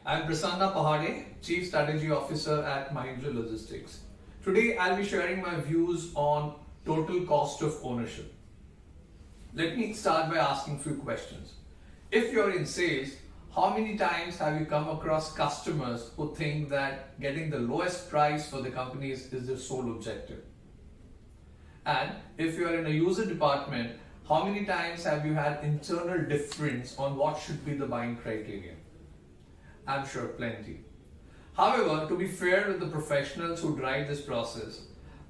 I'm Prasanna Pahade, Chief Strategy Officer at Mahindra Logistics. Today I'll be sharing my views on total cost of ownership. Let me start by asking a few questions. If you're in sales, how many times have you come across customers who think that getting the lowest price for the companies is their sole objective? And if you are in a user department, how many times have you had internal difference on what should be the buying criteria? I'm sure plenty. However, to be fair with the professionals who drive this process,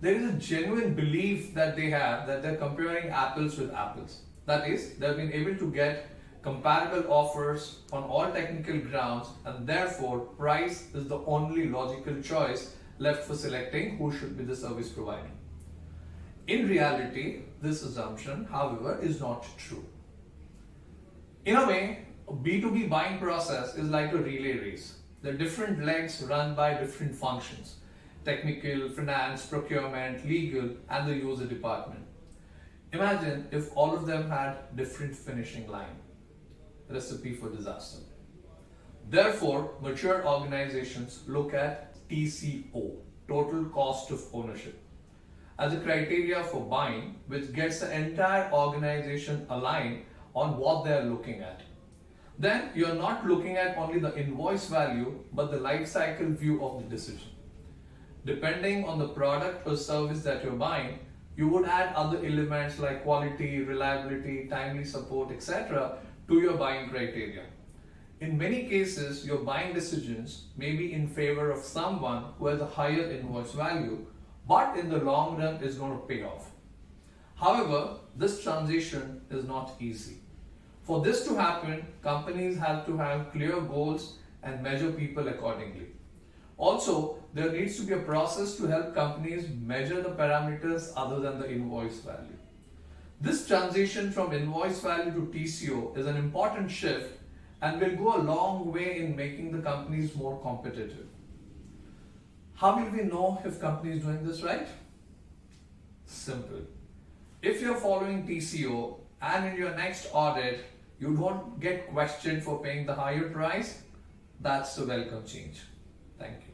there is a genuine belief that they have that they're comparing apples with apples. That is, they've been able to get comparable offers on all technical grounds, and therefore price is the only logical choice left for selecting who should be the service provider. In reality, this assumption, however, is not true. In a way, a B2B buying process is like a relay race. There are different legs run by different functions: technical, finance, procurement, legal, and the user department. Imagine if all of them had different finishing line. Recipe for disaster. Therefore, mature organizations look at TCO, total cost of ownership, as a criteria for buying, which gets the entire organization aligned on what they are looking at. Then you're not looking at only the invoice value, but the life cycle view of the decision. Depending on the product or service that you're buying, you would add other elements like quality, reliability, timely support, etc. to your buying criteria. In many cases, your buying decisions may be in favor of someone who has a higher invoice value, but in the long run is going to pay off. However, this transition is not easy. For this to happen, companies have to have clear goals and measure people accordingly. Also, there needs to be a process to help companies measure the parameters other than the invoice value. This transition from invoice value to TCO is an important shift and will go a long way in making the companies more competitive. How will we know if company is doing this right? Simple. If you're following TCO and in your next audit you don't get questioned for paying the higher price, that's a welcome change. Thank you.